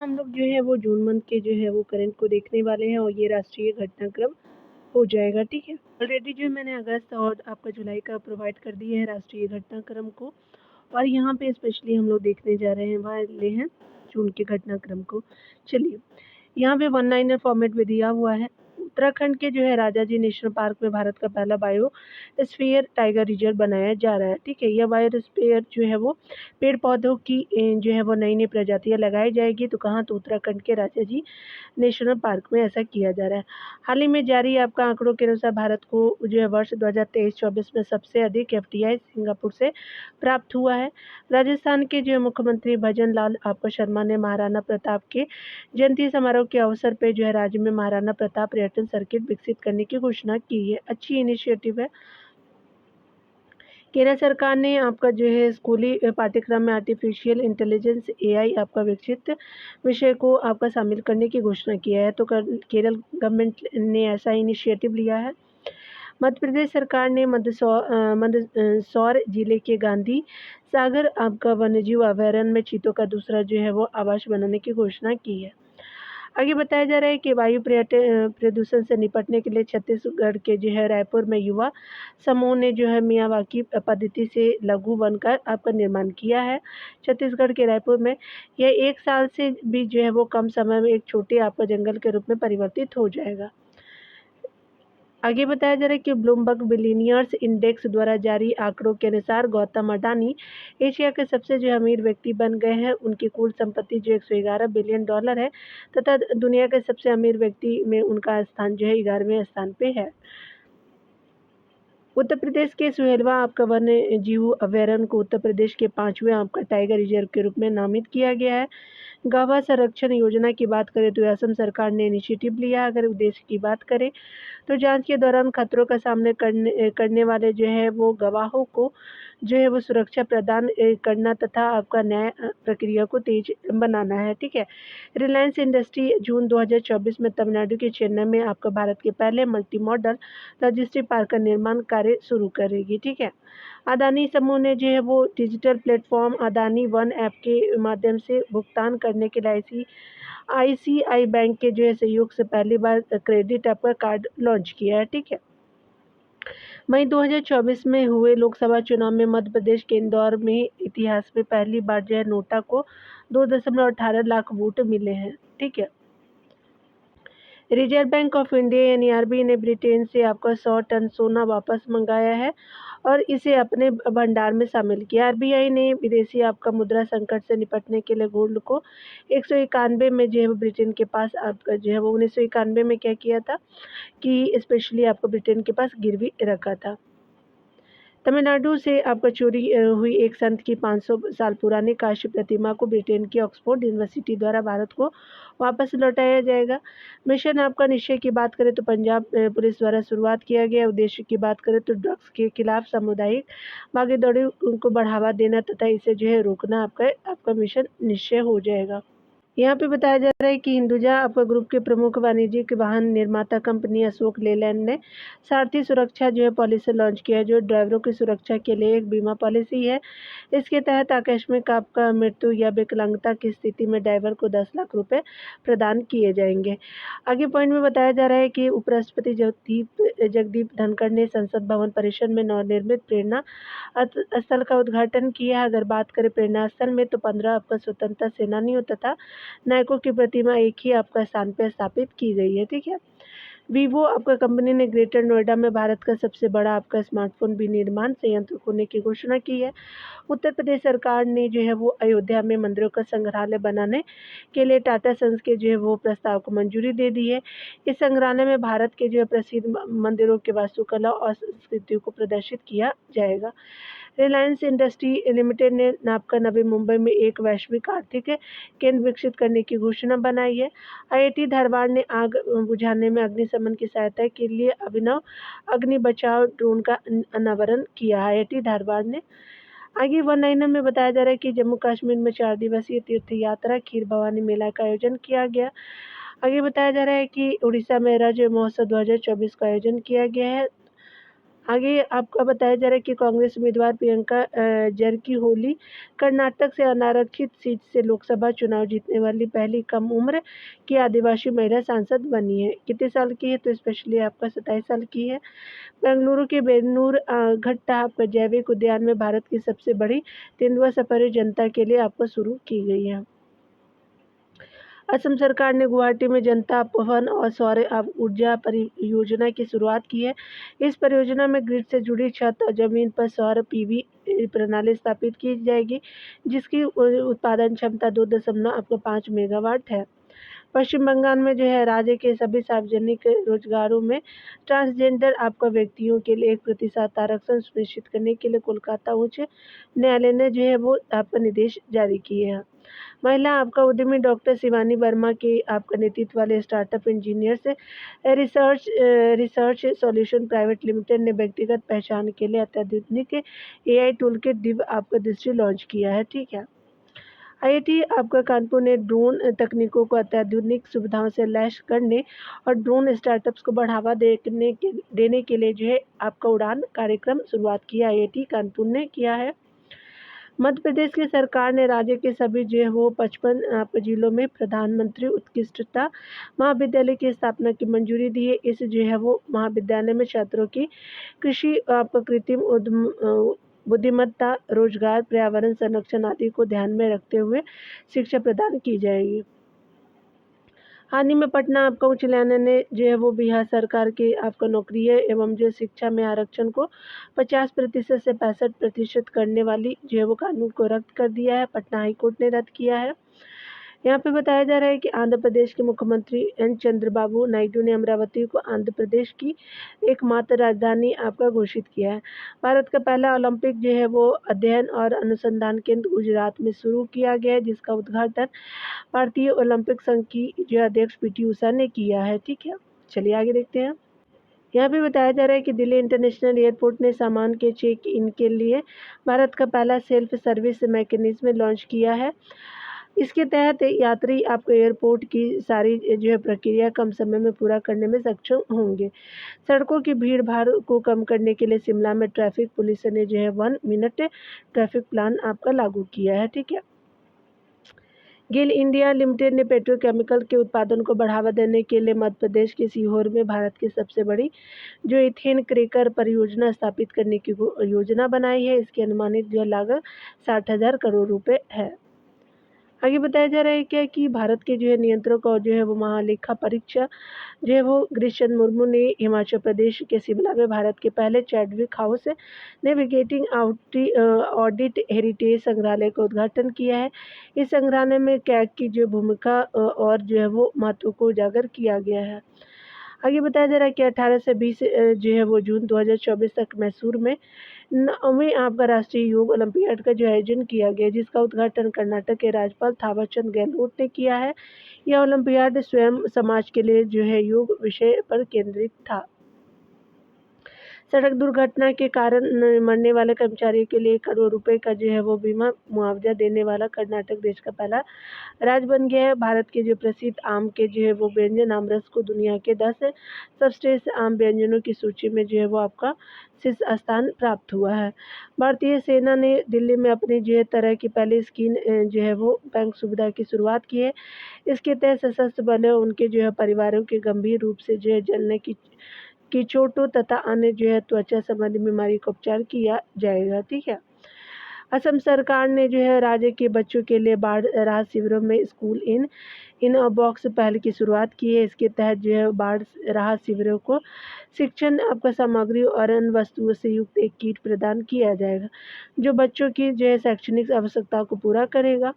हम लोग जो है वो जून मंथ के जो है वो करंट को देखने वाले हैं और ये राष्ट्रीय घटनाक्रम हो जाएगा, ठीक है। ऑलरेडी जो मैंने अगस्त और आपका जुलाई का प्रोवाइड कर दिया है राष्ट्रीय घटनाक्रम को, और यहाँ पे स्पेशली हम लोग देखने जा रहे हैं वाले हैं जून के घटनाक्रम को। चलिए, यहाँ पे वन लाइनर फॉर्मेट में दिया हुआ है। उत्तराखंड के जो है राजाजी नेशनल पार्क में भारत का पहला बायोस्फीयर टाइगर रिजर्व बनाया जा रहा है, ठीक है। यह बायोस्फीयर जो है वो पेड़ पौधों की जो है वो नई नई प्रजातियां लगाई जाएगी। तो कहाँ? तो उत्तराखंड के राजाजी नेशनल पार्क में ऐसा किया जा रहा है। हाल ही में जारी आपका आंकड़ों के अनुसार भारत को जो है वर्ष 2023-24 में सबसे अधिक एफडीआई सिंगापुर से प्राप्त हुआ है। राजस्थान के जो मुख्यमंत्री भजन लाल आपका शर्मा ने महाराणा प्रताप के जयंती समारोह के अवसर पर जो है राज्य में महाराणा प्रताप पर्यटन सर्किट विकसित करने की घोषणा की है। अच्छी इनिशिएटिव है। केरल सरकार ने आपका जो है स्कूली पाठ्यक्रम में आर्टिफिशियल इंटेलिजेंस एआई आपका विकसित विषय को आपका शामिल करने की घोषणा किया है। तो केरल गवर्नमेंट ने ऐसा इनिशिएटिव लिया है। मध्य प्रदेश सरकार ने मंदसौर जिले के गांधी सागर आपका वन्यजीव अभयारण्य में चीतों का दूसरा जो है वो आवास बनाने की घोषणा की है। आगे बताया जा रहा है कि वायु प्रदूषण से निपटने के लिए छत्तीसगढ़ के जो है रायपुर में युवा समूह ने जो है मियावाकी पद्धति से लघु वन का आपका निर्माण किया है। छत्तीसगढ़ के रायपुर में यह 1 साल से भी जो है वो कम समय में एक छोटे आपका जंगल के रूप में परिवर्तित हो जाएगा। आगे बताया जा रहा है कि ब्लूमबर्ग बिलियनियर्स इंडेक्स द्वारा जारी आंकड़ों के अनुसार गौतम अडानी एशिया के सबसे जो अमीर व्यक्ति बन गए हैं। उनकी कुल संपत्ति जो 111 बिलियन डॉलर है तथा दुनिया के सबसे अमीर व्यक्ति में उनका स्थान जो है 11वें स्थान पे है। उत्तर प्रदेश के सुहेलवा आपका वन्य जीव अभयारण्य को उत्तर प्रदेश के 5वें आपका टाइगर रिजर्व के रूप में नामित किया गया है। गवाह संरक्षण योजना की बात करें तो असम सरकार ने इनिशिएटिव लिया। अगर उद्देश्य की बात करें तो जांच के दौरान खतरों का सामना करने वाले जो है वो गवाहों को जो है वो सुरक्षा प्रदान करना तथा आपका न्याय प्रक्रिया को तेज बनाना है, ठीक है। रिलायंस इंडस्ट्री जून 2024 में तमिलनाडु के चेन्नई में आपका भारत के पहले मल्टी मॉडल लॉजिस्टिक पार्क का निर्माण कार्य शुरू करेगी, ठीक है। अदानी समूह ने जो है वो digital platform Adani one app के माध्यम से भुगतान करने के लिए आईसीआई बैंक के जो है सहयोग से पहली बार क्रेडिट आपका कार्ड लॉन्च किया है, ठीक है। मई 2024 में हुए लोकसभा चुनाव में मध्य प्रदेश के इंदौर में इतिहास में पहली बार जो है नोटा को 2.18 लाख वोट मिले हैं, ठीक है। रिजर्व बैंक ऑफ इंडिया यानी आरबीआई ने ब्रिटेन से आपका 100 टन सोना वापस मंगाया है और इसे अपने भंडार में शामिल किया। आरबीआई ने विदेशी आपका मुद्रा संकट से निपटने के लिए गोल्ड को 191 में जो है वो ब्रिटेन के पास आपका जो है वो 1991 में क्या किया था कि स्पेशली आपको ब्रिटेन के पास गिरवी रखा था। तमिलनाडु से आपका चोरी हुई एक संत की 500 साल पुरानी कांस्य प्रतिमा को ब्रिटेन की ऑक्सफोर्ड यूनिवर्सिटी द्वारा भारत को वापस लौटाया जाएगा। मिशन आपका निश्चय की बात करें तो पंजाब पुलिस द्वारा शुरुआत किया गया। उद्देश्य की बात करें तो ड्रग्स के खिलाफ सामुदायिक भागीदारी उनको बढ़ावा देना तथा इसे जो है रोकना आपका मिशन निश्चय हो जाएगा। यहाँ पे बताया जा रहा है कि हिंदुजा आपका ग्रुप के प्रमुख वाणिज्यिक वाहन निर्माता कंपनी अशोक लेलैंड ने सारथी सुरक्षा जो है पॉलिसी लॉन्च किया है, जो ड्राइवरों की सुरक्षा के लिए एक बीमा पॉलिसी है। इसके तहत आकस्मिक आपका मृत्यु या विकलांगता की स्थिति में ड्राइवर को 10 लाख रुपए प्रदान किए जाएंगे। आगे पॉइंट में बताया जा रहा है कि उपराष्ट्रपति जगदीप धनखड़ ने संसद भवन परिसर में नवनिर्मित प्रेरणा स्थल का उद्घाटन किया। अगर बात करें प्रेरणा स्थल में तो 15 आपका स्वतंत्रता सेनानियों तथा नायकों की प्रतिमा एक ही आपका स्थान पर स्थापित की गई है, ठीक है। वीवो आपका कंपनी ने ग्रेटर नोएडा में भारत का सबसे बड़ा आपका स्मार्टफोन विनिर्माण संयंत्र खोलने की घोषणा की है। उत्तर प्रदेश सरकार ने जो है वो अयोध्या में मंदिरों का संग्रहालय बनाने के लिए टाटा सन्स के जो है वो प्रस्ताव को मंजूरी दे दी है। इस संग्रहालय में भारत के जो है प्रसिद्ध मंदिरों के वास्तुकला और संस्कृति को प्रदर्शित किया जाएगा। रिलायंस इंडस्ट्री लिमिटेड ने आपका नवी मुंबई में एक वैश्विक आर्थिक केंद्र विकसित करने की घोषणा बनाई है। आईआईटी धारवाड़ ने आग बुझाने में अग्निशमन की सहायता के लिए अभिनव अग्नि बचाव ड्रोन का अनावरण किया। आईआईटी धारवाड़ ने आगे वन लाइनर में बताया जा रहा है कि जम्मू कश्मीर में 4 दिवसीय तीर्थ यात्रा खीर भवानी मेला का आयोजन किया गया। आगे बताया जा रहा है कि उड़ीसा में राज्य महोत्सव 2024 का आयोजन किया गया है। आगे आपका बताया जा रहा है कि कांग्रेस उम्मीदवार प्रियंका जरकीहोली कर्नाटक से अनारक्षित सीट से लोकसभा चुनाव जीतने वाली पहली कम उम्र की आदिवासी महिला सांसद बनी है। कितने साल की है? तो स्पेशली आपका 27 साल की है। बेंगलुरु के बेन्नूर घट्टा आपका जैविक उद्यान में भारत की सबसे बड़ी तेंदुआ सफारी जनता के लिए आपको शुरू की गई है। असम सरकार ने गुवाहाटी में जनता पवन और सौर ऊर्जा परियोजना की शुरुआत की है। इस परियोजना में ग्रिड से जुड़ी छत और जमीन पर सौर पीवी प्रणाली स्थापित की जाएगी, जिसकी उत्पादन क्षमता 2.5 मेगावाट है। पश्चिम बंगाल में जो है राज्य के सभी सार्वजनिक रोजगारों में ट्रांसजेंडर आपका व्यक्तियों के लिए 1% आरक्षण सुनिश्चित करने के लिए कोलकाता उच्च न्यायालय ने जो है वो आपका निर्देश जारी किए हैं। महिला आपका उद्यमी डॉक्टर शिवानी वर्मा के आपका नेतृत्व वाले स्टार्टअप इंजीनियर से रिसर्च सॉल्यूशन प्राइवेट लिमिटेड ने व्यक्तिगत पहचान के लिए अत्याधुनिक एआई टूल किट दिव्य आपका दृष्टि लॉन्च किया है। ठीक है। आईआईटी आपका कानपुर ने ड्रोन तकनीकों को अत्याधुनिक सुविधाओं से लैस करने और ड्रोन स्टार्टअप्स को बढ़ावा देने के लिए जो है आपका उड़ान कार्यक्रम शुरुआत किया आईआईटी कानपुर ने किया है। मध्य प्रदेश की सरकार ने राज्य के सभी जो है वो 55 जिलों में प्रधानमंत्री उत्कृष्टता महाविद्यालय की स्थापना की मंजूरी दी है। इस जो है वो महाविद्यालय में छात्रों की कृषि आपका कृत्रिम बुद्धिमत्ता, रोजगार, पर्यावरण संरक्षण आदि को ध्यान में रखते हुए शिक्षा प्रदान की जाएगी। हाल ही में पटना आपका उच्च न्यायालय ने जो है वो बिहार सरकार के आपका नौकरी एवं जो शिक्षा में आरक्षण को 50% से 65% करने वाली जो है वो कानून को रद्द कर दिया है। पटना हाईकोर्ट ने रद्द किया है। यहाँ पे बताया जा रहा है कि आंध्र प्रदेश के मुख्यमंत्री एन चंद्रबाबू नायडू ने अमरावती को आंध्र प्रदेश की एकमात्र राजधानी आपका घोषित किया है। भारत का पहला ओलंपिक जो है वो अध्ययन और अनुसंधान केंद्र गुजरात में शुरू किया गया है, जिसका उद्घाटन भारतीय ओलंपिक संघ की जो अध्यक्ष पीटी उषा ने किया है। ठीक है, चलिए आगे देखते हैं। यहाँ पे बताया जा रहा है कि दिल्ली इंटरनेशनल एयरपोर्ट ने सामान के चेक इन के लिए भारत का पहला सेल्फ सर्विस मैकेनिज्म लॉन्च किया है। इसके तहत यात्री आपको एयरपोर्ट की सारी जो है प्रक्रिया कम समय में पूरा करने में सक्षम होंगे। सड़कों की भीड़ भाड़ को कम करने के लिए शिमला में ट्रैफिक पुलिस ने जो है 1 मिनट ट्रैफिक प्लान आपका लागू किया है। ठीक है। गेल इंडिया लिमिटेड ने पेट्रोकेमिकल के उत्पादन को बढ़ावा देने के लिए मध्य प्रदेश के सीहोर में भारत की सबसे बड़ी जो इथेन क्रैकर परियोजना स्थापित करने की योजना बनाई है। इसकी अनुमानित जो लागत 60,000 करोड़ रुपए है। आगे बताया जा रहा है क्या कि भारत के जो है नियंत्रक और जो है वो महालेखा परीक्षा जो है वो गिरीशन मुर्मू ने हिमाचल प्रदेश के शिमला में भारत के पहले Chadwick house navigating audit heritage संग्रहालय का उद्घाटन किया है। इस संग्रहालय में कैग की जो भूमिका और जो है वो महत्व को उजागर किया गया है। आगे बताया जा रहा है कि 18 से 20 जो है वो जून 2024 तक मैसूर में 9वीं आपका राष्ट्रीय योग ओलंपियाड का जो आयोजन किया गया, जिसका उद्घाटन कर्नाटक के राज्यपाल थावरचंद गहलोत ने किया है। यह ओलंपियाड स्वयं समाज के लिए जो है योग विषय पर केंद्रित था। सड़क दुर्घटना के कारण मरने वाले कर्मचारियों के लिए 1 करोड़ रुपए का जो है वो बीमा मुआवजा देने वाला कर्नाटक देश का पहला राज्य बन गया है। भारत के जो प्रसिद्ध आम के जो है वो व्यंजन आमरस को दुनिया के 10 सबश्रेष्ठ आम व्यंजनों की सूची में जो है वो आपका शीर्ष स्थान प्राप्त हुआ है। भारतीय सेना ने दिल्ली में अपनी जो है तरह की पहली स्किन जो है वो बैंक सुविधा की शुरुआत की है। इसके तहत सशस्त्र बलों उनके जो है परिवारों के गंभीर रूप से जो है जलने की चोटों तथा अन्य जो है त्वचा संबंधी बीमारी का उपचार किया जाएगा। ठीक है। असम सरकार ने जो है राज्य के बच्चों के लिए बाढ़ राहत शिविरों में स्कूल इन बॉक्स पहल की शुरुआत की है। इसके तहत जो है बाढ़ राहत शिविरों को शिक्षण आपका सामग्री और अन्य वस्तुओं से युक्त एक किट प्रदान किया जाएगा, जो बच्चों की जो है शैक्षणिक आवश्यकताओं को पूरा करेगा।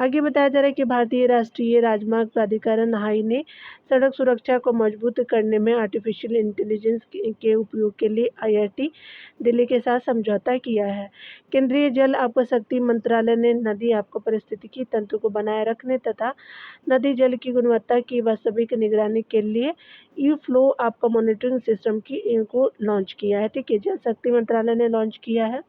आगे बताया जा रहा है कि भारतीय राष्ट्रीय राजमार्ग प्राधिकरण हाई ने सड़क सुरक्षा को मजबूत करने में आर्टिफिशियल इंटेलिजेंस के उपयोग के लिए आईआईटी दिल्ली के साथ समझौता किया है। केंद्रीय जल शक्ति मंत्रालय ने नदी पारिस्थितिकी तंत्र को बनाए रखने तथा नदी जल की गुणवत्ता की वास्तविक निगरानी के लिए ई फ्लो मॉनिटरिंग सिस्टम को लॉन्च किया है। ठीक है, जल शक्ति मंत्रालय ने लॉन्च किया है।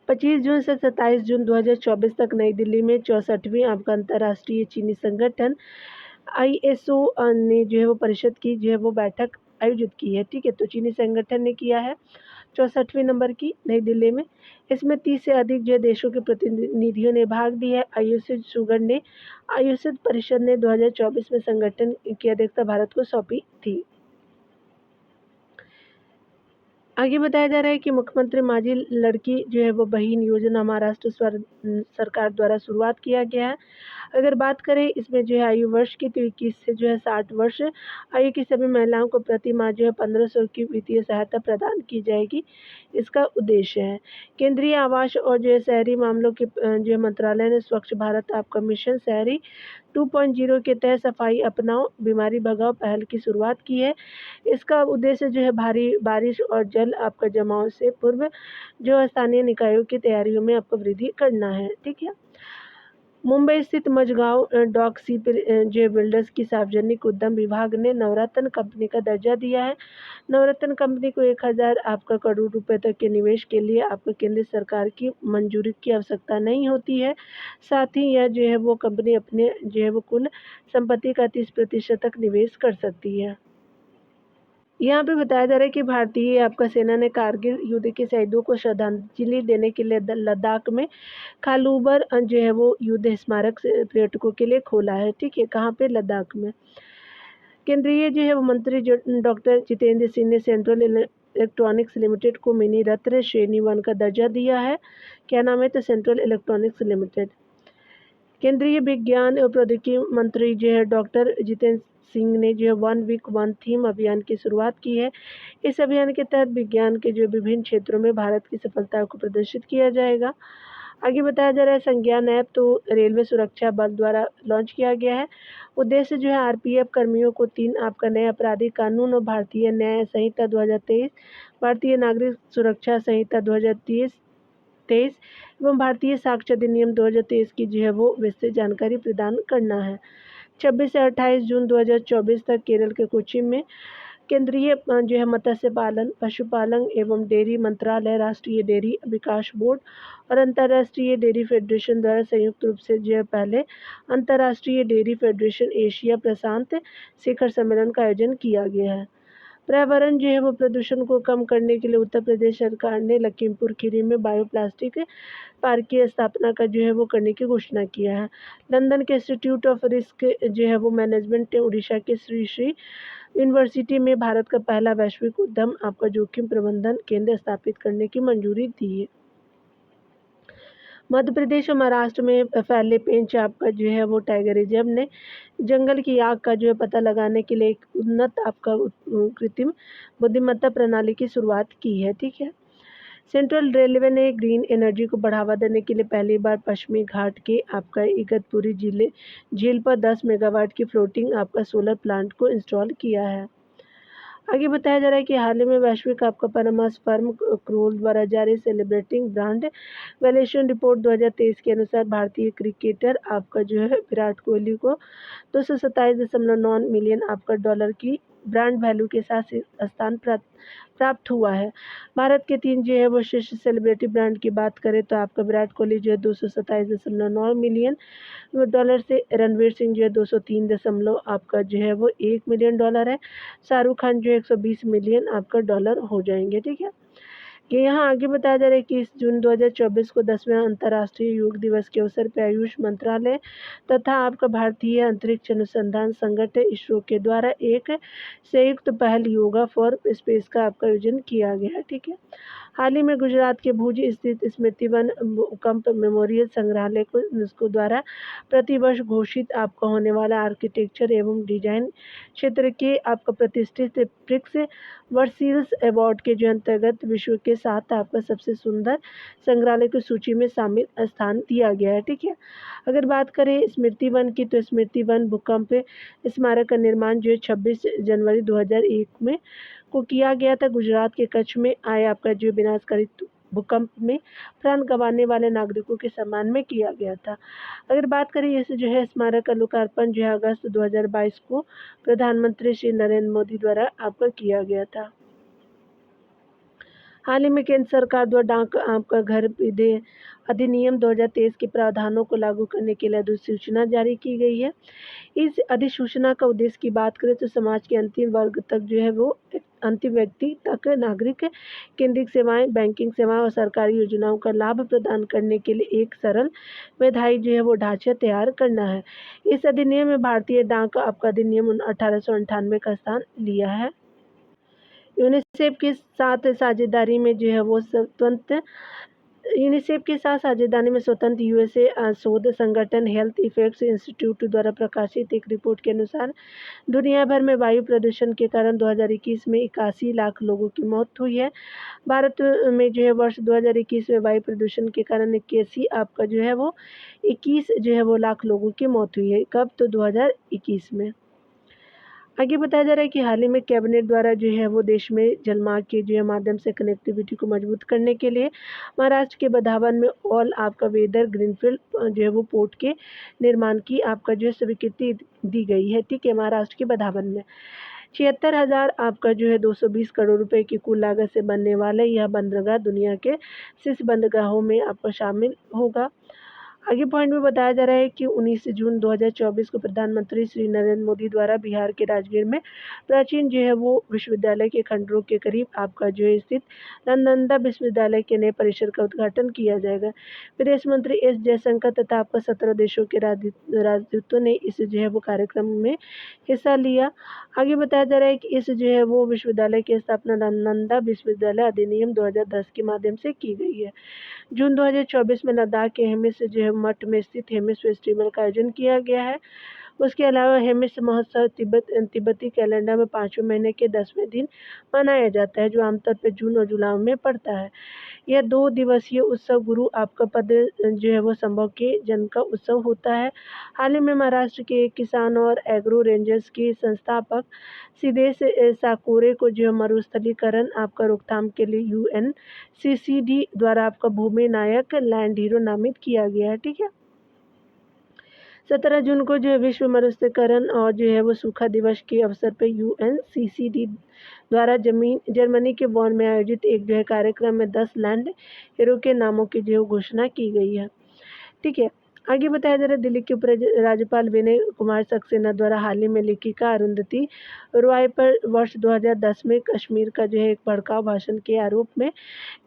25 जून से 27 जून 2024 तक नई दिल्ली में 64वीं आपका अंतर्राष्ट्रीय चीनी संगठन ISO ने जो है वो परिषद की जो है वो बैठक आयोजित की है। ठीक है, तो चीनी संगठन ने किया है 64वें नंबर की नई दिल्ली में। इसमें 30 से अधिक जो देशों के प्रतिनिधियों ने भाग लिया है। आयोजित परिषद ने 2024 में संगठन की अध्यक्षता भारत को सौंपी थी। आगे बताया जा रहा है कि मुख्यमंत्री माझी लड़की जो है वो बहन योजना महाराष्ट्र सरकार द्वारा शुरुआत किया गया है। अगर बात करें इसमें जो है आयु वर्ष की, तो 21 से जो है 60 वर्ष आयु की सभी महिलाओं को प्रति माह जो है 1500 की वित्तीय सहायता प्रदान की जाएगी। इसका उद्देश्य है केंद्रीय आवास और जो है शहरी मामलों के जो है मंत्रालय ने स्वच्छ भारत आपका मिशन शहरी 2.0 के तहत सफाई अपनाओ बीमारी भगाओ पहल की शुरुआत की है। इसका उद्देश्य जो है भारी बारिश और जल आपका जमाव से पूर्व जो स्थानीय निकायों की तैयारियों में आपको वृद्धि करना है। ठीक है, मुंबई स्थित मझगांव डॉक सी जे बिल्डर्स की सार्वजनिक उद्यम विभाग ने नवरत्न कंपनी का दर्जा दिया है। नवरत्न कंपनी को 1000 आपका करोड़ रुपए तक के निवेश के लिए आपको केंद्र सरकार की मंजूरी की आवश्यकता नहीं होती है। साथ ही यह जो है वो कंपनी अपने जो है वो कुल संपत्ति का 30% तक निवेश कर सकती है। यहाँ पे बताया जा रहा है कि भारतीय आपका सेना ने कारगिल युद्ध के शहीदों को श्रद्धांजलि देने के लिए लद्दाख में खालूबर जो है वो युद्ध स्मारक पर्यटकों के लिए खोला है। ठीक है, कहाँ पे? लद्दाख में। केंद्रीय जो है वो मंत्री डॉक्टर जितेंद्र सिंह ने सेंट्रल इलेक्ट्रॉनिक्स लिमिटेड को मिनी रत्न श्रेणी 1 का दर्जा दिया है। क्या नाम है? तो सेंट्रल इलेक्ट्रॉनिक्स लिमिटेड। केंद्रीय विज्ञान और प्रौद्योगिकी मंत्री जो है डॉक्टर जितेंद्र सिंह ने जो है 1 वीक 1 थीम अभियान की शुरुआत की है। इस अभियान के तहत विज्ञान के जो विभिन्न क्षेत्रों में भारत की सफलता को प्रदर्शित किया जाएगा। आगे बताया जा रहा है संज्ञान ऐप तो रेलवे सुरक्षा बल द्वारा लॉन्च किया गया है। उद्देश्य जो है आरपीएफ कर्मियों को 3 आपका नए आपराधिक कानून और भारतीय न्याय संहिता 2023, भारतीय नागरिक सुरक्षा संहिता 2023 एवं भारतीय साक्ष्य अधिनियम 2023 की जो है वो विस्तृत जानकारी प्रदान करना है। 26 से 28 जून 2024 तक केरल के कोच्चि में केंद्रीय जो है मत्स्य पालन, पशुपालन एवं डेयरी मंत्रालय, राष्ट्रीय डेयरी विकास बोर्ड और अंतर्राष्ट्रीय डेयरी फेडरेशन द्वारा संयुक्त रूप से जो है पहले अंतर्राष्ट्रीय डेयरी फेडरेशन एशिया प्रशांत शिखर सम्मेलन का आयोजन किया गया है। पर्यावरण जो है वो प्रदूषण को कम करने के लिए उत्तर प्रदेश सरकार ने लखीमपुर खीरी में बायोप्लास्टिक पार्क की स्थापना का जो है वो करने की घोषणा किया है। लंदन के इंस्टीट्यूट ऑफ रिस्क जो है वो मैनेजमेंट ने उड़ीसा के श्री यूनिवर्सिटी में भारत का पहला वैश्विक उद्यम आपका जोखिम प्रबंधन केंद्र स्थापित करने की मंजूरी दी है। मध्य प्रदेश और महाराष्ट्र में फैले पेंच आपका जो है वो टाइगर रिजर्व ने जंगल की आग का जो है पता लगाने के लिए एक उन्नत आपका कृत्रिम बुद्धिमत्ता प्रणाली की शुरुआत की है। ठीक है, सेंट्रल रेलवे ने ग्रीन एनर्जी को बढ़ावा देने के लिए पहली बार पश्चिमी घाट के आपका इगतपुरी झील पर 10 मेगावाट की फ्लोटिंग आपका सोलर प्लांट को इंस्टॉल किया है। आगे बताया जा रहा है कि हाल ही में वैश्विक आपका परामर्श फर्म क्रोल द्वारा जारी सेलिब्रेटिंग ब्रांड वैल्यूएशन रिपोर्ट 2023 के अनुसार भारतीय क्रिकेटर आपका जो है विराट कोहली को 227.9 मिलियन आपका डॉलर की ब्रांड वैल्यू के साथ स्थान प्राप्त हुआ है। भारत के 3 जो है वो शीर्ष सेलिब्रिटी ब्रांड की बात करें तो आपका विराट कोहली जो है 227.9 मिलियन डॉलर से, रणवीर सिंह जो है 203 दशमलव आपका जो है वो 1 मिलियन डॉलर है। शाहरुख खान जो 120 मिलियन आपका डॉलर हो जाएंगे। ठीक है, कि यहाँ आगे बताया जा रहा है कि इस जून 2024 को 10वें अंतर्राष्ट्रीय योग दिवस के अवसर पर आयुष मंत्रालय तथा आपका भारतीय अंतरिक्ष अनुसंधान संगठन इसरो के द्वारा एक संयुक्त पहल योगा फॉर स्पेस का आपका आयोजन किया गया है। ठीक है, हाल ही में गुजरात के भुज स्थित स्मृति वन भूकंप मेमोरियल संग्रहालय को यूनेस्को द्वारा प्रतिवर्ष घोषित आपका होने वाला आर्किटेक्चर एवं डिजाइन क्षेत्र के आपका प्रतिष्ठित प्रिक्स वर्सिल्स अवार्ड के जो अंतर्गत विश्व के 7 आपका सबसे सुंदर संग्रहालय की सूची में शामिल स्थान दिया गया है। ठीक है, अगर बात करें स्मृति वन की तो स्मृति वन भूकंप स्मारक का निर्माण जो है 26 जनवरी 2001 में को किया गया था। गुजरात के कच्छ में आए आपका जो विनाशकारी भूकंप में प्राण गंवाने वाले नागरिकों के सम्मान में किया गया था। अगर बात करें इस जो है स्मारक का लोकार्पण जो है अगस्त 2022 को प्रधानमंत्री श्री नरेंद्र मोदी द्वारा आपका किया गया था। हाल ही में केंद्र सरकार द्वारा डाक आपका घर अधिनियम 2023 के प्रावधानों को लागू करने के लिए अधिसूचना जारी की गई है। इस अधिसूचना का उद्देश्य की बात करें तो समाज के अंतिम वर्ग तक जो है वो अंतिम व्यक्ति तक नागरिक केंद्रित सेवाएं, बैंकिंग सेवाएं और सरकारी योजनाओं का लाभ प्रदान करने के लिए एक सरल विधायी जो है वो ढांचा तैयार करना है। इस अधिनियम में भारतीय डाक आपका अधिनियम 1898 का स्थान लिया है। यूनिसेफ के साथ साझेदारी में जो है वो स्वतंत्र यूनिसेफ के साथ साझेदारी में स्वतंत्र यूएसए शोध संगठन हेल्थ इफेक्ट्स इंस्टीट्यूट द्वारा प्रकाशित एक रिपोर्ट के अनुसार दुनिया भर में वायु प्रदूषण के कारण 2021 में 81 लाख लोगों की मौत हुई है। भारत में जो है वर्ष 2021 में वायु प्रदूषण के कारण 81 आपका जो है वो 21 जो है वो लाख लोगों की मौत हुई है। कब? तो 2021 में। आगे बताया जा रहा है कि हाल ही में कैबिनेट द्वारा जो है वो देश में जलमार्ग के जो है माध्यम से कनेक्टिविटी को मजबूत करने के लिए महाराष्ट्र के बधावन में ऑल आपका वेदर ग्रीनफील्ड जो है वो पोर्ट के निर्माण की आपका जो है स्वीकृति दी गई है। ठीक है, महाराष्ट्र के बधावन में 76,000 आपका जो है 220 करोड़ रुपए की कुल लागत से बनने वाला यह बंदरगाह दुनिया के शीर्ष बंदरगाहों में आपका शामिल होगा। आगे पॉइंट में बताया जा रहा है कि 19 जून 2024 को प्रधानमंत्री श्री नरेंद्र मोदी द्वारा बिहार के राजगीर में प्राचीन जो है वो विश्वविद्यालय के खंडरों के करीब आपका जो है स्थित नालंदा विश्वविद्यालय के नए परिसर का उद्घाटन किया जाएगा। विदेश मंत्री एस जयशंकर तथा आपका 17 देशों के राजदूतों ने इस जो है वो कार्यक्रम में हिस्सा लिया। आगे बताया जा रहा है कि इस जो है वो विश्वविद्यालय की स्थापना नालंदा विश्वविद्यालय अधिनियम 2010 के माध्यम से की गई है। जून 2024 में लद्दाख के हेमिस जो है मठ में स्थित हेमिस फेस्टिवल का आयोजन किया गया है। उसके अलावा हेमिस महोत्सव तिब्बती कैलेंडर में 5वें महीने के 10वें दिन मनाया जाता है, जो आमतौर पर जून और जुलाई में पड़ता है। यह 2 दिवसीय उत्सव गुरु आपका पद जो है वो संभव के जन्म का उत्सव होता है। हाल ही में महाराष्ट्र के एक किसान और एग्रो रेंजर्स के संस्थापक सिद्धेश साकोरे को जो मरुस्थलीकरण आपका रोकथाम के लिए UNCCD द्वारा आपका भूमि नायक लैंड हीरो नामित किया गया है। ठीक है, 17 जून को जो है विश्व मरुस्थलीकरण और जो है वो सूखा दिवस के अवसर पर UNCCD द्वारा जर्मनी के बॉन में आयोजित एक जो है कार्यक्रम में 10 लैंड हीरो के नामों की जो घोषणा की गई है। ठीक है, आगे बताया जा रहा है दिल्ली के उप राज्यपाल विनय कुमार सक्सेना द्वारा हाल ही में लेखिका अरुंधति रॉय पर वर्ष 2010 में कश्मीर का जो है एक भड़काऊ भाषण के आरोप में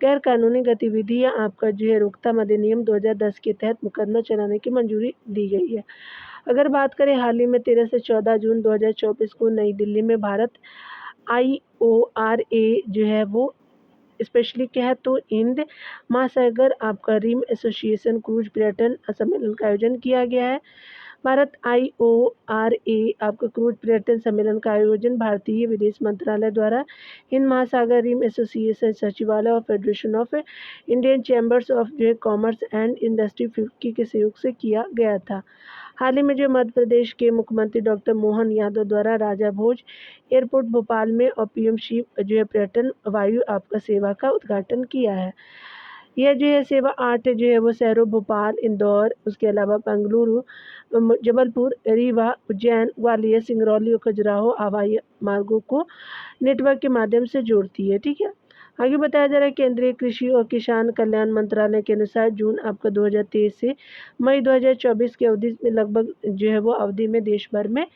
गैर कानूनी गतिविधियां आपका जो है रोकथाम अधिनियम 2010 के तहत मुकदमा चलाने की मंजूरी दी गई है। अगर बात करें हाल ही में 13 से 14 जून 2024 को नई दिल्ली में भारत IORA जो है वो स्पेशली क्या है तो हिंद महासागर आपका रिम एसोसिएशन क्रूज पर्यटन सम्मेलन का आयोजन किया गया है। भारत IORA आपका क्रूज पर्यटन सम्मेलन का आयोजन भारतीय विदेश मंत्रालय द्वारा हिंद महासागर रिम एसोसिएशन सचिवालय और federation of Indian chambers of जो कॉमर्स एंड इंडस्ट्री फिक्की के सहयोग से किया गया था। हाल ही में जो मध्य प्रदेश के मुख्यमंत्री डॉक्टर मोहन यादव द्वारा राजा भोज एयरपोर्ट भोपाल में और PMC जो है पर्यटन वायु आपका सेवा का उद्घाटन किया है। यह जो है सेवा 8 जो है वो शहरों भोपाल, इंदौर, उसके अलावा बेंगलुरु, जबलपुर, रीवा, उज्जैन, ग्वालियर, सिंगरौली और खजुराहो हवाई मार्गों को नेटवर्क के माध्यम से जोड़ती है। ठीक है, आगे बताया जा रहा है केंद्रीय कृषि और किसान कल्याण मंत्रालय के अनुसार जून आपका 2023 से मई 2024 की अवधि में लगभग जो है वो अवधि में देश भर में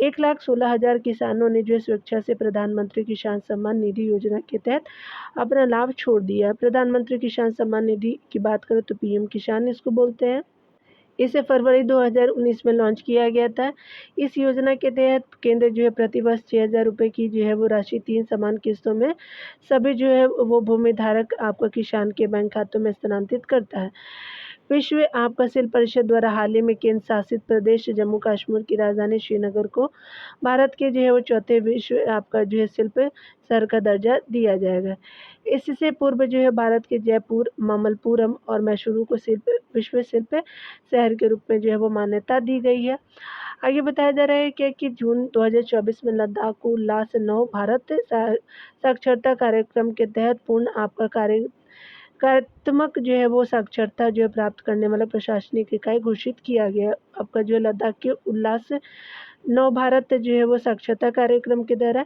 1,16,000 किसानों ने जो है स्वेच्छा से प्रधानमंत्री किसान सम्मान निधि योजना के तहत अपना लाभ छोड़ दिया। प्रधानमंत्री किसान सम्मान निधि की बात करें तो PM किसान इसको बोलते हैं। इसे फरवरी 2019 में लॉन्च किया गया था। इस योजना के तहत केंद्र जो है प्रतिवर्ष 6,000 रुपये की जो है वो राशि 3 समान किस्तों में सभी जो है वो भूमि धारक आपका किसान के बैंक खातों में स्थानांतरित करता है। विश्व आपका शिल्प परिषद द्वारा हाल ही में केंद्र शासित प्रदेश जम्मू कश्मीर की राजधानी श्रीनगर को भारत के जो है वो चौथे विश्व आपका जो है शिल्प शहर का दर्जा दिया जाएगा। इससे पूर्व जो है भारत के जयपुर, मामल्लपुरम और मैसूरू को विश्व शिल्प शहर के रूप में जो है वो मान्यता दी गई है। आगे बताया जा रहा है कि जून 2024 में लद्दाख को उल्लास 9 भारत साक्षरता कार्यक्रम के तहत पूर्ण आपका कार्यात्मक जो है वो साक्षरता जो है प्राप्त करने वाला प्रशासनिक इकाई घोषित किया गया। आपका जो है लद्दाख के उल्लास नव भारत जो है वो साक्षरता कार्यक्रम के द्वारा।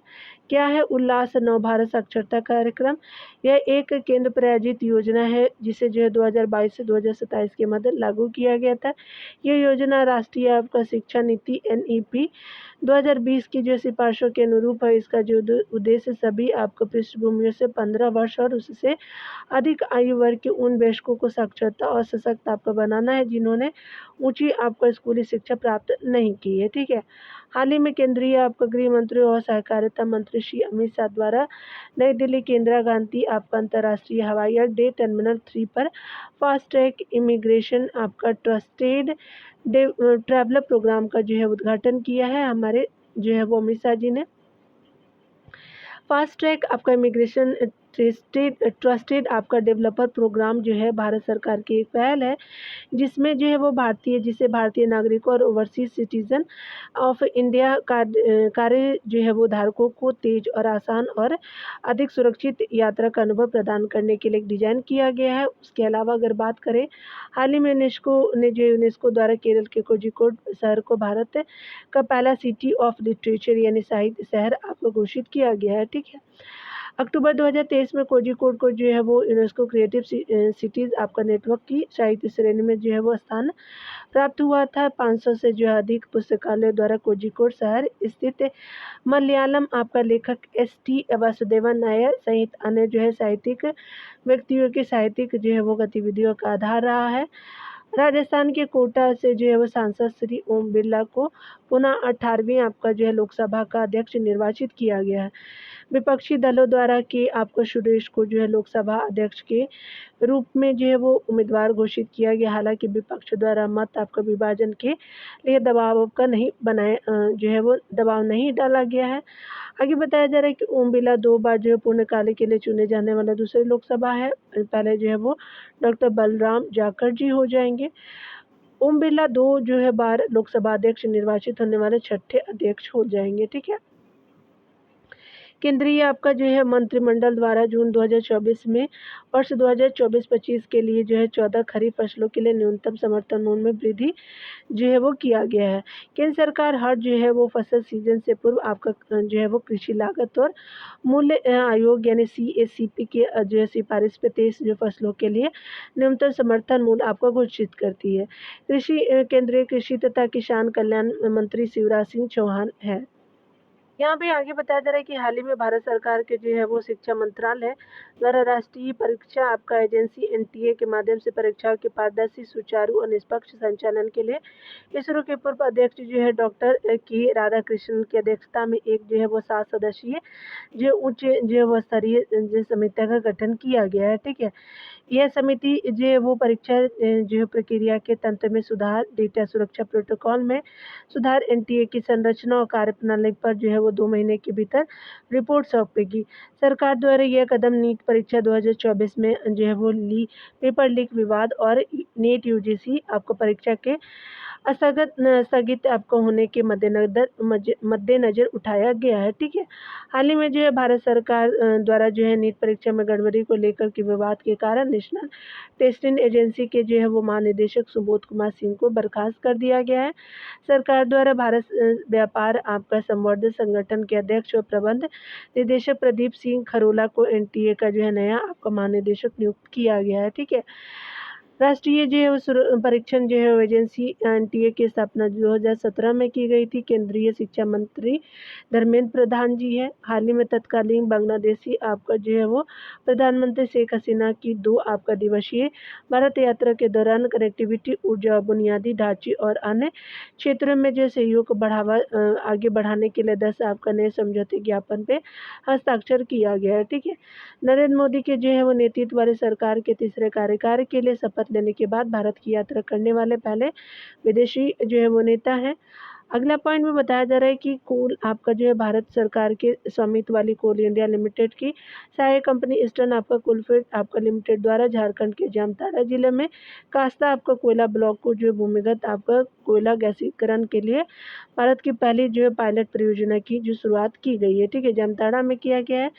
क्या है उल्लास नव भारत साक्षरता कार्यक्रम? यह एक केंद्र प्रायोजित योजना है जिसे जो है 2022 से 2027 के मध्य लागू किया गया था। यह योजना राष्ट्रीय आपका शिक्षा नीति NEP 2020 की जो सिफारिशों के अनुरूप है। इसका जो उद्देश्य सभी आपको पृष्ठभूमियों से 15 वर्ष और उससे अधिक आयु वर्ग के उन वयस्कों को साक्षरता और सशक्त आपका बनाना है जिन्होंने ऊंची आपका स्कूली शिक्षा प्राप्त नहीं की है। ठीक है। हाल ही में केंद्रीय आपका गृह मंत्री और सहकारिता मंत्री श्री अमित शाह द्वारा नई दिल्ली के इंदिरा गांधी आपका अंतर्राष्ट्रीय हवाई अड्डे टर्मिनल 3 पर फास्ट ट्रैक इमिग्रेशन आपका ट्रस्टेड ट्रैवलर प्रोग्राम का जो है उद्घाटन किया है हमारे जो है वो अमित शाह जी ने। फास्ट ट्रैक आपका इमिग्रेशन ट्रस्टेड आपका डेवलपर प्रोग्राम जो है भारत सरकार की एक पहल है जिसमें जो है वो भारतीय नागरिकों और ओवरसीज सिटीजन ऑफ इंडिया कार्य जो है वो धारकों को तेज और आसान और अधिक सुरक्षित यात्रा का अनुभव प्रदान करने के लिए डिजाइन किया गया है। उसके अलावा अगर बात करें हाल ही में यूनेस्को द्वारा केरल के कोझिकोड शहर को भारत का पहला सिटी ऑफ लिटरेचर यानी साहित्य शहर आपको घोषित किया गया है। ठीक है। अक्टूबर 2023 में कोझिकोड को जो है वो यूनेस्को क्रिएटिव सिटीज आपका नेटवर्क की साहित्य श्रेणी में जो है वो स्थान प्राप्त हुआ था। 500 से जो अधिक पुस्तकालय द्वारा कोझिकोड शहर स्थित मलयालम आपका लेखक ST वासुदेवन नायर सहित अन्य जो है साहित्यिक व्यक्तियों की साहित्यिक जो है वो गतिविधियों का आधार रहा है। राजस्थान के कोटा से जो है वो सांसद श्री ओम बिरला को पुनः 18वीं आपका जो है लोकसभा का अध्यक्ष निर्वाचित किया गया है। विपक्षी दलों द्वारा कि आपको सुरेश को जो है लोकसभा अध्यक्ष के रूप में जो है वो उम्मीदवार घोषित किया गया। हालांकि विपक्ष द्वारा मत आपका विभाजन के लिए जो है वो दबाव नहीं डाला गया है। आगे बताया जा रहा है कि ओम बिरला 2 बार जो है पूर्णकाल के लिए चुने जाने वाला दूसरे लोकसभा है। पहले जो है वो डॉक्टर बलराम जाखड़ जी हो जाएंगे। ओम बिरला 2 जो है बार लोकसभा अध्यक्ष निर्वाचित होने वाले छठे अध्यक्ष हो जाएंगे। ठीक है। केंद्रीय आपका जो है मंत्रिमंडल द्वारा जून 2024 में वर्ष 2024-25 के लिए जो है 14 खरीफ फसलों के लिए न्यूनतम समर्थन मूल्य में वृद्धि जो है वो किया गया है। केंद्र सरकार हर जो है वो फसल सीजन से पूर्व आपका जो है वो कृषि लागत और मूल्य आयोग यानी CACP के जो है सिफारिश पे 23 जो फसलों के लिए न्यूनतम समर्थन मूल्य आपको घोषित करती है। केंद्रीय कृषि तथा किसान कल्याण मंत्री शिवराज सिंह चौहान है। यहाँ पे आगे बताया जा रहा है कि हाल ही में भारत सरकार के जो है वो शिक्षा मंत्रालय द्वारा राष्ट्रीय परीक्षा आपका एजेंसी NTA के माध्यम से परीक्षाओं के पारदर्शी सुचारू और निष्पक्ष संचालन के लिए इसरो के पूर्व अध्यक्ष जो है डॉक्टर के राधाकृष्णन की अध्यक्षता में एक जो है वो 7 सदस्यीय जो उच्च जो है वो स्तरीय जो समिति का गठन किया गया है। ठीक है। यह समिति जो है वो परीक्षा जो है प्रक्रिया के तंत्र में सुधार, डेटा सुरक्षा प्रोटोकॉल में सुधार, NTA की संरचना और कार्यप्रणाली पर जो है वो 2 महीने के भीतर रिपोर्ट सौंपेगी। सरकार द्वारा यह कदम नीट परीक्षा 2024 में जो है वो पेपर लीक विवाद और नेट UGC आपको परीक्षा के स्थगित आपको होने के मद्देनजर उठाया गया है। ठीक है। हाल ही में जो है भारत सरकार द्वारा जो है नीट परीक्षा में गड़बड़ी को लेकर के विवाद के कारण नेशनल टेस्टिंग एजेंसी के जो है वो महानिदेशक सुबोध कुमार सिंह को बर्खास्त कर दिया गया है। सरकार द्वारा भारत व्यापार आपका संवर्धन संगठन के अध्यक्ष और प्रबंध निदेशक प्रदीप सिंह खरोला को NTA का जो है नया आपका महानिदेशक नियुक्त किया गया है। ठीक है। राष्ट्रीय जो है परीक्षण जो है एजेंसी NTA की स्थापना 2017 में की गई थी। केंद्रीय शिक्षा मंत्री धर्मेंद्र प्रधान जी है। हाल ही में तत्कालीन बांग्लादेशी आपका जो है वो प्रधानमंत्री शेख हसीना की 2 आपका दिवसीय भारत यात्रा के दौरान कनेक्टिविटी, ऊर्जा, बुनियादी ढांचे और अन्य क्षेत्रों में जो सहयोग को आगे बढ़ाने के लिए 10 आपका नए समझौते ज्ञापन पे हस्ताक्षर किया गया है। ठीक है। नरेंद्र मोदी के जो है वो नेतृत्व वाली सरकार के तीसरे कार्यकाल के लिए शपथ लेने के बाद भारत की यात्रा करने वाले पहले विदेशी जो है वो नेता हैं। अगला पॉइंट में बताया जा रहा है कि कोल आपका जो है भारत सरकार के स्वामित्व वाली कोल इंडिया लिमिटेड की सहायक कंपनी ईस्टर्न आपका कोलफील्ड आपका लिमिटेड द्वारा झारखंड के जामताड़ा जिले में कास्ता आपका कोयला ब्लॉक को जो है भूमिगत आपका कोयला गैसीकरण के लिए भारत की पहली जो है पायलट परियोजना की जो शुरुआत की गई है। ठीक है। जामताड़ा में किया गया है।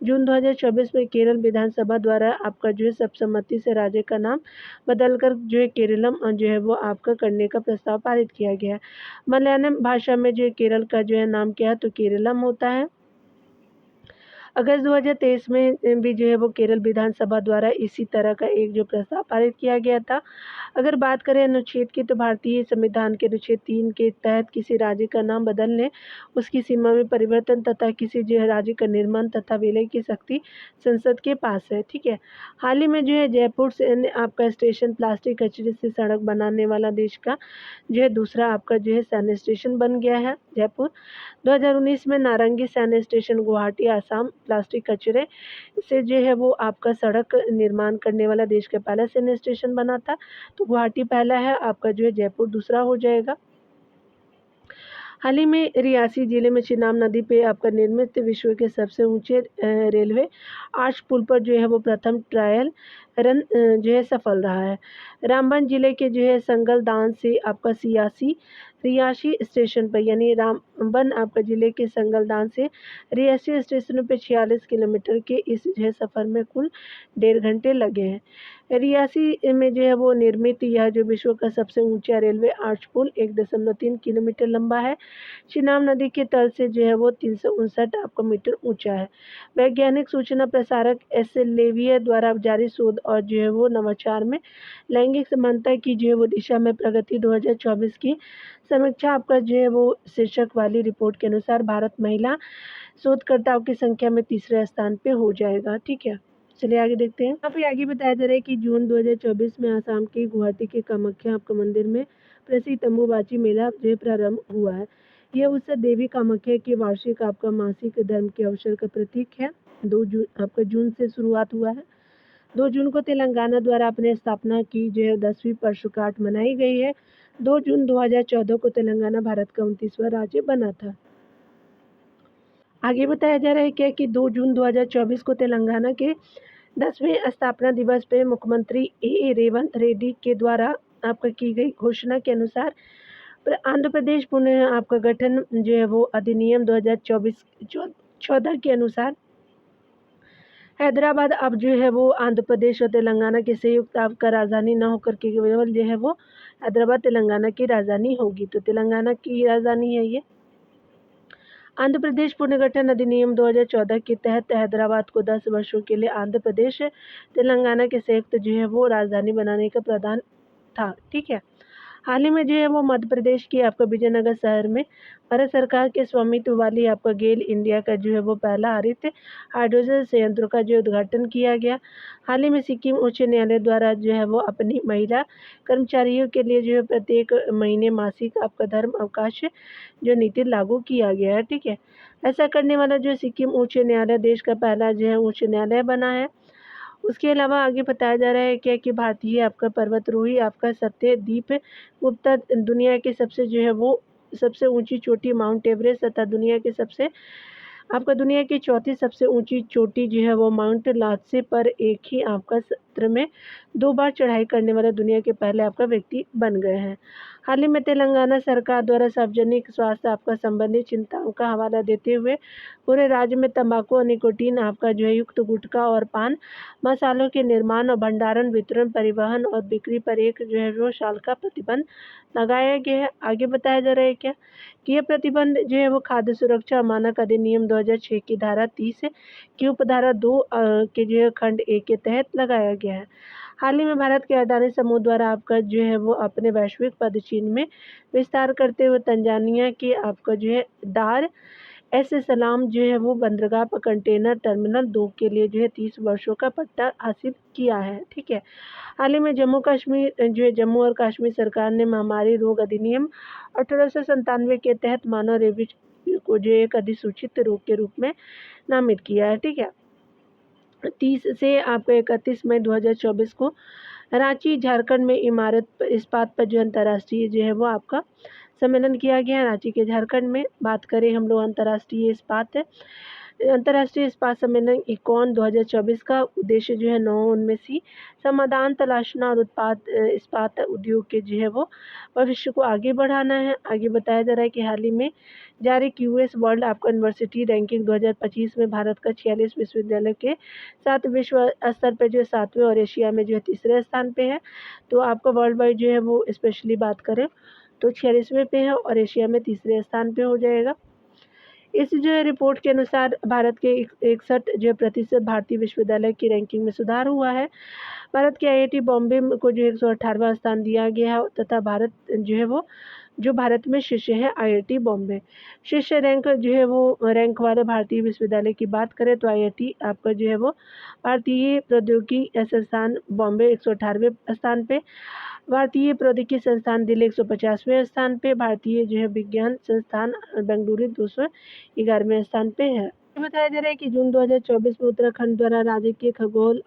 जून 2024 में केरल विधानसभा द्वारा आपका जो है सर्वसम्मति से राज्य का नाम बदलकर जो है केरलम जो है वो आपका करने का प्रस्ताव पारित किया गया है। मलयालम सामान्य भाषा में जो केरल का जो है नाम क्या है, तो केरलम होता है। अगस्त 2023 में भी जो है वो केरल विधानसभा द्वारा इसी तरह का एक जो प्रस्ताव पारित किया गया था। अगर बात करें अनुच्छेद की, तो भारतीय संविधान के अनुच्छेद 3 के तहत किसी राज्य का नाम बदलने, उसकी सीमा में परिवर्तन तथा किसी जो है राज्य का निर्माण तथा विलय की शक्ति संसद के पास है। ठीक है। हाल ही में जो है जयपुर से आपका स्टेशन प्लास्टिक कचरे से सड़क बनाने वाला देश का जो है दूसरा आपका जो है सैन्य स्टेशन बन गया है जयपुर। 2019 में नारंगी सैन्य स्टेशन गुवाहाटी आसाम प्लास्टिक कचरे से जो है वो आपका सड़क निर्माण करने वाला देश का पहला सैन्य स्टेशन बना था। तो गुवाहाटी पहला है, आपका जो है जयपुर दूसरा हो जाएगा। हाल ही में रियासी जिले में चिनाब नदी पे आपका निर्मित विश्व के सबसे ऊंचे रेलवे आर्च पुल पर जो है वो प्रथम ट्रायल रन जो है सफल रहा है। रामबन जिले के जो है संगलदान से आपका रियासी स्टेशन पर, यानी रामबन आपका जिले के संगलदान से रियासी स्टेशन पर 46 किलोमीटर के इस जो है सफ़र में कुल 1.5 घंटे लगे हैं। रियासी में जो है वो निर्मित यह जो विश्व का सबसे ऊंचा रेलवे आर्च पुल 1.3 किलोमीटर लंबा है। चिनाब नदी के तल से जो है वो 359 आपका मीटर ऊंचा है। वैज्ञानिक सूचना प्रसारक एस लेवियर द्वारा जारी शोध और जो है वो नवाचार में लैंगिक समानता की जो है वो दिशा में प्रगति 2024 की समीक्षा आपका जो है वो शीर्षक वाली रिपोर्ट के अनुसार भारत महिला शोधकर्ताओं की संख्या में तीसरे स्थान पे हो जाएगा। ठीक है, चलिए आगे देखते हैं। काफ़ी आगे बताया जा रहा है कि जून 2024 में आसाम के गुवाहाटी के कामाख्या आपका मंदिर में प्रसिद्ध अम्बुबाची मेला जो है प्रारंभ हुआ है। यह उत्सव देवी कामाख्या के वार्षिक आपका मासिक धर्म के अवसर का प्रतीक है। 2 जून आपका जून से शुरुआत हुआ है। 2 जून को तेलंगाना द्वारा अपने स्थापना की जो है 10वीं वर्षगांठ मनाई गई है। 2 जून 2014 को तेलंगाना भारत का 29वां राज्य बना था। आगे बताया जा रहा है क्या कि 2 जून 2024 को तेलंगाना के 10वें स्थापना दिवस पे मुख्यमंत्री ए रेवंत रेड्डी के द्वारा आपका की गई घोषणा के अनुसार आंध्र प्रदेश पुनः आपका गठन जो है वो अधिनियम 2014 के अनुसार हैदराबाद अब जो है वो आंध्र प्रदेश और तेलंगाना के संयुक्त आपका राजधानी न होकर के केवल जो है वो हैदराबाद तेलंगाना की राजधानी होगी। तो तेलंगाना की राजधानी है ये। आंध्र प्रदेश पुनर्गठन अधिनियम 2014 के तहत हैदराबाद को 10 वर्षों के लिए आंध्र प्रदेश तेलंगाना के संयुक्त जो है वो राजधानी बनाने का प्रावधान था। ठीक है। हाल ही में जो है वो मध्य प्रदेश की आपका विजयनगर शहर में भारत सरकार के स्वामित्व वाली आपका गेल इंडिया का जो है वो पहला हरित हाइड्रोजन संयंत्र का जो उद्घाटन किया गया। हाल ही में सिक्किम उच्च न्यायालय द्वारा जो है वो अपनी महिला कर्मचारियों के लिए जो है प्रत्येक महीने मासिक आपका धर्म अवकाश जो नीति लागू किया गया है। ठीक है। ऐसा करने वाला जो सिक्किम उच्च न्यायालय देश का पहला जो है उच्च न्यायालय बना है। उसके अलावा आगे बताया जा रहा है क्या कि भारतीय आपका पर्वतारोही आपका सत्यदीप गुप्ता दुनिया के सबसे जो है वो सबसे ऊंची चोटी माउंट एवरेस्ट तथा दुनिया की चौथी सबसे ऊंची चोटी जो है वो माउंट लात्से पर एक ही आपका सत्र में 2 बार चढ़ाई करने वाला दुनिया के पहले आपका व्यक्ति बन गए हैं। हाल ही में तेलंगाना सरकार द्वारा सार्वजनिक स्वास्थ्य आपका संबंधित चिंताओं का हवाला देते हुए पूरे राज्य में तंबाकू और निकोटीन आपका जो है युक्त गुटखा और पान मसालों के निर्माण और भंडारण, वितरण, परिवहन और बिक्री पर एक जो है वो साल का प्रतिबंध लगाया गया है। आगे बताया जा रहा है क्या कि यह प्रतिबंध जो है वो खाद्य सुरक्षा और मानक अधिनियम 2006 की धारा 30 की उपधारा 2 के जो है खंड 1 के तहत लगाया गया है। हाल ही में भारत के अडानी समूह द्वारा आपका जो है वो अपने वैश्विक पदचिह्न में विस्तार करते हुए तंजानिया की आपका जो है दार एस सलाम जो है वो बंदरगाह पर कंटेनर टर्मिनल 2 के लिए जो है 30 वर्षों का पट्टा हासिल किया है। ठीक है। हाल ही में जम्मू और कश्मीर सरकार ने महामारी रोग अधिनियम 1897 के तहत मानव रेबीज को जो एक अधिसूचित रोग के रूप में नामित किया है। ठीक है। 30 से आपका 31 मई 2024 को रांची झारखंड में इस्पात पर जो अंतर्राष्ट्रीय जो है वो आपका सम्मेलन किया गया। रांची के झारखंड में बात करें हम लोग अंतर्राष्ट्रीय इस्पात सम्मेलन इकॉन 2024 का उद्देश्य जो है 9 उनमें से समाधान तलाशना और इस्पात उद्योग के जो है वो भविष्य को आगे बढ़ाना है। आगे बताया जा रहा है कि हाल ही में जारी क्यूएस वर्ल्ड आपका यूनिवर्सिटी रैंकिंग 2025 में भारत का 46 विश्वविद्यालय के साथ विश्व स्तर पर जो 7वें और एशिया में जो है तीसरे स्थान पे है। तो आपका वर्ल्ड वाइड जो है वो स्पेशली बात करें तो 46वें पे है और एशिया में तीसरे स्थान पे हो जाएगा। इस जो है रिपोर्ट के अनुसार भारत के 61 जो प्रतिशत भारतीय विश्वविद्यालय की रैंकिंग में सुधार हुआ है। भारत के आईआईटी बॉम्बे को जो 118वां स्थान दिया गया है तथा भारत जो है वो जो भारत में शीर्ष है आईआईटी बॉम्बे। शीर्ष रैंक जो है वो रैंक वाले भारतीय विश्वविद्यालय की बात करें तो आईआईटी आपका जो है वो भारतीय प्रौद्योगिकी संस्थान बॉम्बे 118वें स्थान पे, भारतीय प्रौद्योगिकी संस्थान दिल्ली 150वें स्थान पे, भारतीय जो है विज्ञान संस्थान बेंगलुरु 211वें स्थान पे है। बताया जा रहा है कि जून 2024 में उत्तराखंड द्वारा राज्य के खगोल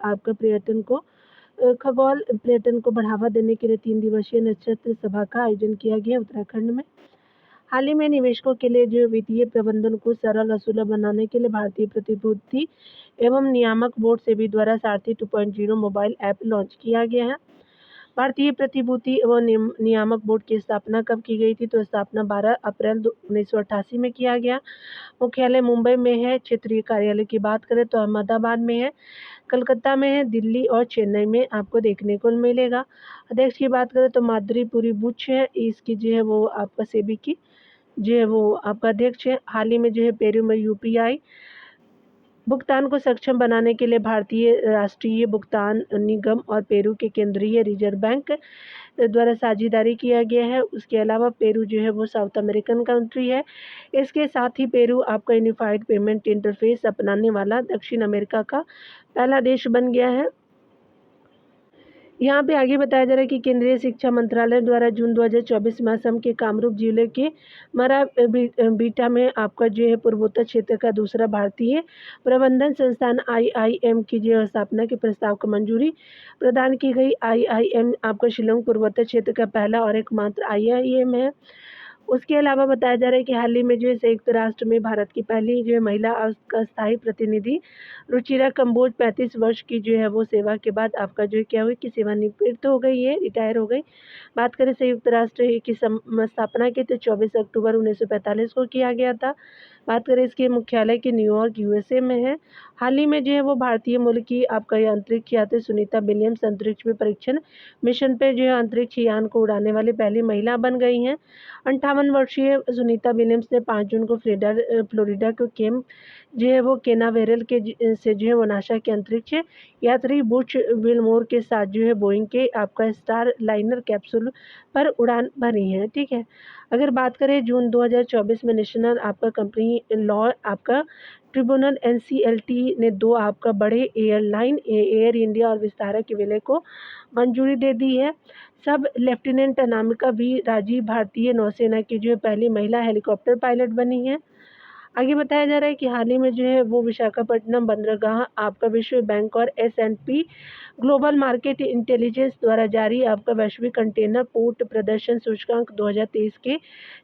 पर्यटन को बढ़ावा देने के लिए 3 दिवसीय नक्षत्र सभा का आयोजन किया गया उत्तराखंड में। हाल ही में निवेशकों के लिए जो वित्तीय प्रबंधन को सरल और सुलभ बनाने के लिए भारतीय प्रतिभूति एवं नियामक बोर्ड सेबी द्वारा सारथी 2.0 मोबाइल ऐप लॉन्च किया गया है। भारतीय प्रतिभूति एवं नियामक बोर्ड की स्थापना कब की गई थी? तो स्थापना 12 अप्रैल 1988 में किया गया। मुख्यालय मुंबई में है। क्षेत्रीय कार्यालय की बात करें तो अहमदाबाद में है, कलकत्ता में है, दिल्ली और चेन्नई में आपको देखने को मिलेगा। अध्यक्ष की बात करें तो माधुरी पुरी बुच है, इसकी जो है वो आपका सेबी की जो है वो आपका अध्यक्ष है। हाल ही में जो है पेरू में यूपीआई भुगतान को सक्षम बनाने के लिए भारतीय राष्ट्रीय भुगतान निगम और पेरू के केंद्रीय रिजर्व बैंक द्वारा साझेदारी किया गया है। उसके अलावा पेरू जो है वो साउथ अमेरिकन कंट्री है। इसके साथ ही पेरू आपका यूनिफाइड पेमेंट इंटरफेस अपनाने वाला दक्षिण अमेरिका का पहला देश बन गया है। यहाँ पे आगे बताया जा रहा है कि केंद्रीय शिक्षा मंत्रालय द्वारा जून 2024 में असम के कामरूप जिले के मरा बीटा में आपका जो है पूर्वोत्तर क्षेत्र का दूसरा भारतीय प्रबंधन संस्थान आईआईएम की जो स्थापना के प्रस्ताव को मंजूरी प्रदान की गई। आईआईएम आपका शिलोंग पूर्वोत्तर क्षेत्र का पहला और एकमात्र आईआईएम है। उसके अलावा बताया जा रहा है कि हाल ही में जो है संयुक्त राष्ट्र में भारत की पहली जो है महिला का स्थायी प्रतिनिधि रुचिरा कंबोज 35 वर्ष की जो है वो सेवा के बाद आपका जो है क्या हुई कि सेवानिवृत्त हो गई है, रिटायर हो गई। बात करें संयुक्त राष्ट्र की स्थापना की तो 24 अक्टूबर 1945 को किया गया था। बात करें इसके मुख्यालय की न्यूयॉर्क यूएसए में है। हाल ही में जो है वो भारतीय मूल की आपका अंतरिक्ष यात्री सुनीता विलियम्स अंतरिक्ष में परीक्षण मिशन पे जो है अंतरिक्ष यान को उड़ाने वाली पहली महिला बन गई हैं। 58 वर्षीय सुनीता विलियम्स ने 5 जून को फ्लोरिडा के कैंप जो है वो केनावेरल के से जो है वो नासा के अंतरिक्ष यात्री बुच विलमोर के साथ जो है बोइंग के आपका स्टार लाइनर कैप्सूल पर उड़ान भरी है। ठीक है। अगर बात करें जून 2024 में नेशनल आपका कंपनी लॉ आपका ट्रिब्यूनल एनसीएलटी ने 2 आपका बड़े एयरलाइन एयर इंडिया और विस्तारा के विलय को मंजूरी दे दी है। सब लेफ्टिनेंट अनामिका वी राजीव भारतीय नौसेना की जो है पहली महिला हेलीकॉप्टर पायलट बनी है। आगे बताया जा रहा है कि हाल ही में जो है वो विशाखापट्टनम बंदरगाह आपका विश्व बैंक और S&P ग्लोबल मार्केट इंटेलिजेंस द्वारा जारी आपका वैश्विक कंटेनर पोर्ट प्रदर्शन सूचकांक 2023 के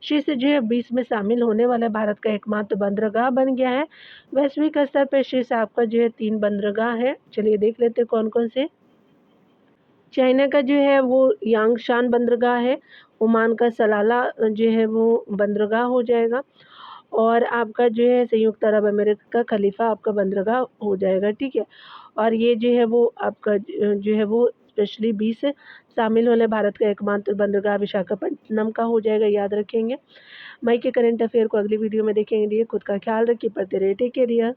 शीर्ष जो है 20 में शामिल होने वाला भारत का एकमात्र बंदरगाह बन गया है। वैश्विक स्तर पर शीर्ष आपका जो है 3 बंदरगाह है। चलिए देख लेते कौन कौन से। चाइना का जो है वो यांगशान बंदरगाह है, ओमान का सलाला जो है वो बंदरगाह हो जाएगा और आपका जो है संयुक्त अरब अमीरात का खलीफा आपका बंदरगाह हो जाएगा। ठीक है। और ये जो है वो आपका जो है वो स्पेशली 20 शामिल होने भारत का एकमात्र बंदरगाह विशाखापट्टनम का हो जाएगा, याद रखेंगे। मई के करंट अफेयर को अगली वीडियो में देखेंगे। लिए खुद का ख्याल रखिए, पढ़ते रहिए, टेक केयर।